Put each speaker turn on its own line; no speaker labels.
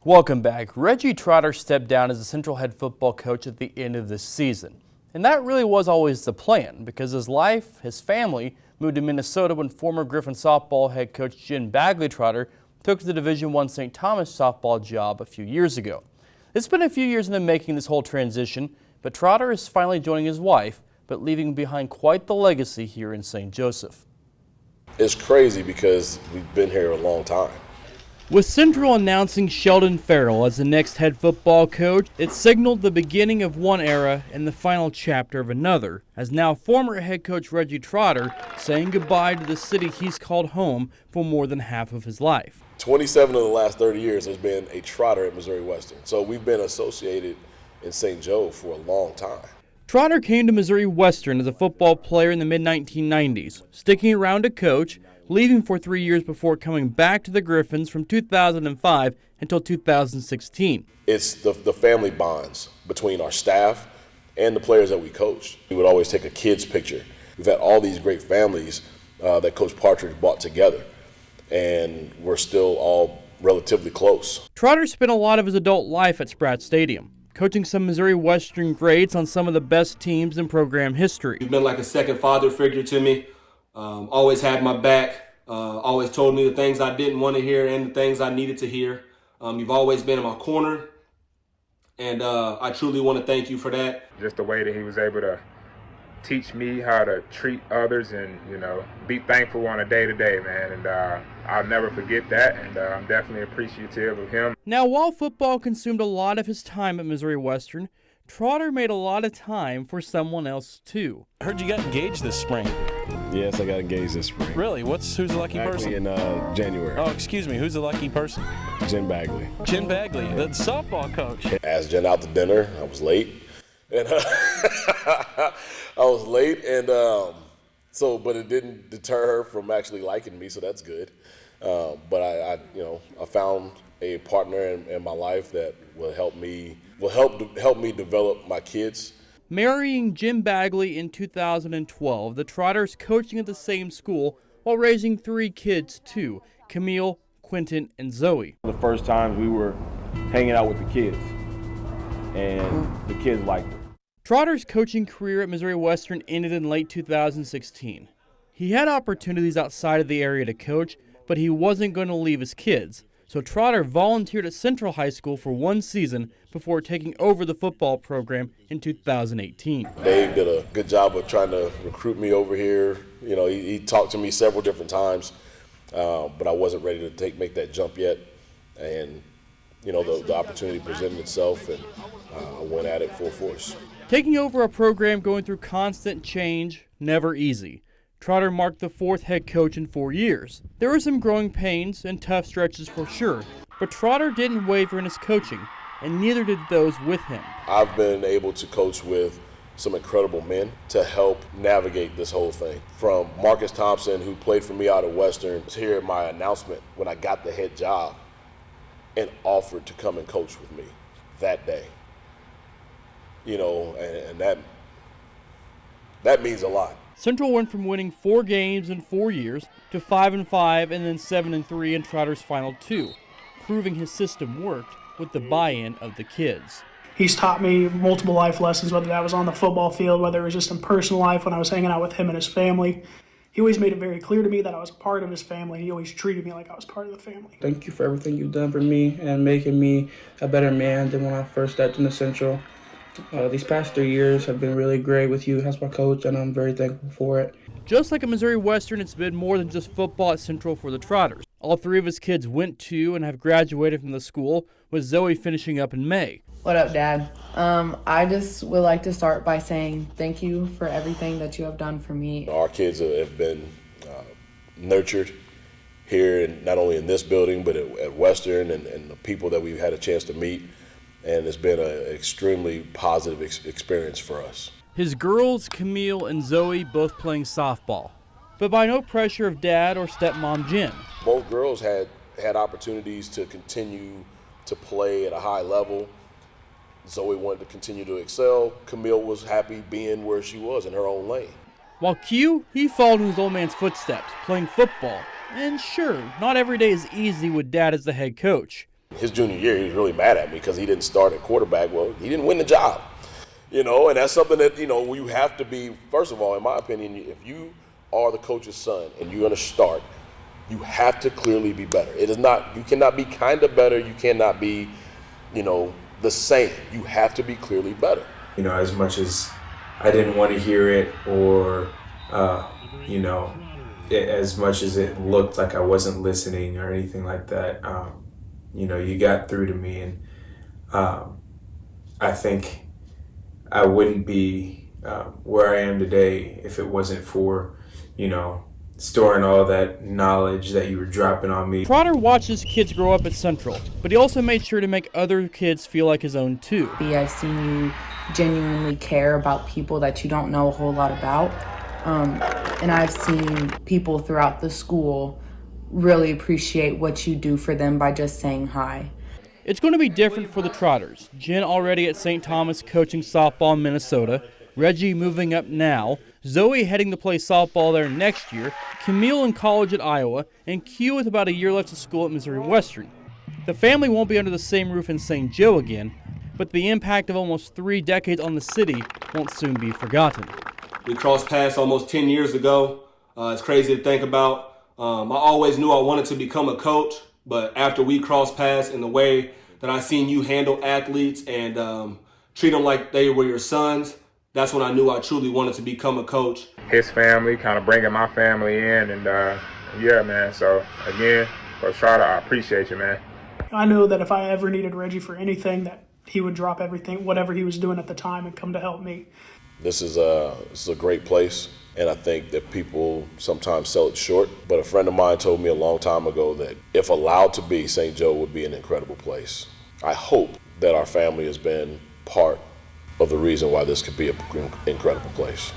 Welcome back. Reggie Trotter stepped down as the Central head football coach at the end of the season. And that really was always the plan because his family moved to Minnesota when former Griffin softball head coach Jim Bagley Trotter took the Division I St. Thomas softball job a few years ago. It's been a few years in the making, this whole transition, but Trotter is finally joining his wife, but leaving behind quite the legacy here in St. Joseph.
It's crazy because we've been here a long time.
With Central announcing Sheldon Farrell as the next head football coach, it signaled the beginning of one era and the final chapter of another, as now former head coach Reggie Trotter saying goodbye to the city he's called home for more than half of his life.
27 of the last 30 years has been a Trotter at Missouri Western, so we've been associated in St. Joe for a long time.
Trotter came to Missouri Western as a football player in the mid-1990s, sticking around to coach, leaving for 3 years before coming back to the Griffins from 2005 until 2016.
It's the family bonds between our staff and the players that we coached. We would always take a kid's picture. We've had all these great families that Coach Partridge brought together, and we're still all relatively close.
Trotter spent a lot of his adult life at Spratt Stadium, coaching some Missouri Western greats on some of the best teams in program history.
You've been like a second father figure to me. Always had my back, always told me the things I didn't want to hear and the things I needed to hear. You've always been in my corner, and I truly want to thank you for that.
Just the way that he was able to teach me how to treat others and, be thankful on a day-to-day, man. And I'll never forget that, and I'm definitely appreciative of him.
Now, while football consumed a lot of his time at Missouri Western, Trotter made a lot of time for someone else, too.
I heard you got engaged this spring.
Yes, I got engaged this spring.
Really? Who's the lucky person?
In January.
Oh, excuse me. Who's the lucky person?
Jim Bagley.
Jim Bagley, the softball coach.
Asked Jen out to dinner. I was late, and but it didn't deter her from actually liking me, so that's good. But I found a partner in my life that will help me develop my kids.
Marrying Jim Bagley in 2012, the Trotters coaching at the same school while raising 3 kids too, Camille, Quentin, and Zoe.
The first time we were hanging out with the kids, and the kids liked it.
Trotter's coaching career at Missouri Western ended in late 2016. He had opportunities outside of the area to coach, but he wasn't going to leave his kids. So Trotter volunteered at Central High School for 1 season before taking over the football program in 2018.
Dave did a good job of trying to recruit me over here. He talked to me several different times, but I wasn't ready to make that jump yet. And, the opportunity presented itself, and I went at it full force.
Taking over a program going through constant change, never easy. Trotter marked the 4th head coach in 4 years. There were some growing pains and tough stretches for sure, but Trotter didn't waver in his coaching, and neither did those with him.
I've been able to coach with some incredible men to help navigate this whole thing. From Marcus Thompson, who played for me out of Western, was here at my announcement when I got the head job and offered to come and coach with me that day. And that means a lot.
Central went from winning 4 games in 4 years to 5-5 and then 7-3 in Trotter's final 2, proving his system worked with the buy-in of the kids.
He's taught me multiple life lessons, whether that was on the football field, whether it was just in personal life when I was hanging out with him and his family. He always made it very clear to me that I was a part of his family. He always treated me like I was part of the family.
Thank you for everything you've done for me and making me a better man than when I first stepped into Central. These past 3 years have been really great with you as my coach, and I'm very thankful for it.
Just like at Missouri Western, it's been more than just football at Central for the Trotters. All 3 of his kids went to and have graduated from the school, with Zoe finishing up in May.
What up, Dad? I just would like to start by saying thank you for everything that you have done for me.
Our kids have been nurtured here, not only in this building, but at Western, and the people that we've had a chance to meet. And it's been an extremely positive experience for us.
His girls, Camille and Zoe, both playing softball, but by no pressure of dad or stepmom Jen.
Both girls had opportunities to continue to play at a high level. Zoe wanted to continue to excel. Camille was happy being where she was in her own lane.
While Q, he followed in his old man's footsteps, playing football. And sure, not every day is easy with dad as the head coach.
His junior year, he was really mad at me because he didn't start at quarterback. Well, he didn't win the job, and that's something that, you have to be, first of all, in my opinion, if you are the coach's son and you're going to start, you have to clearly be better. You cannot be kind of better. You cannot be, the same. You have to be clearly better.
As much as I didn't want to hear it or, as much as it looked like I wasn't listening or anything like that, you got through to me, and I think I wouldn't be where I am today if it wasn't for, storing all that knowledge that you were dropping on me.
Trotter watched his kids grow up at Central, but he also made sure to make other kids feel like his own too.
I've seen you genuinely care about people that you don't know a whole lot about. And I've seen people throughout the school really appreciate what you do for them by just saying hi.
It's going to be different for the Trotters. Jen already at St. Thomas coaching softball in Minnesota, Reggie moving up now, Zoe heading to play softball there next year, Camille in college at Iowa, and Q with about a year left of school at Missouri Western. The family won't be under the same roof in St. Joe again, but the impact of almost 3 decades on the city won't soon be forgotten.
We crossed paths almost 10 years ago. It's crazy to think about. I always knew I wanted to become a coach, but after we crossed paths in the way that I seen you handle athletes and treat them like they were your sons, that's when I knew I truly wanted to become a coach.
His family, kind of bringing my family in, and yeah, man. So again, Coach Trotter, I appreciate you, man.
I know that if I ever needed Reggie for anything, that he would drop everything, whatever he was doing at the time, and come to help me.
This is a great place, and I think that people sometimes sell it short. But a friend of mine told me a long time ago that if allowed to be, St. Joe would be an incredible place. I hope that our family has been part of the reason why this could be an incredible place.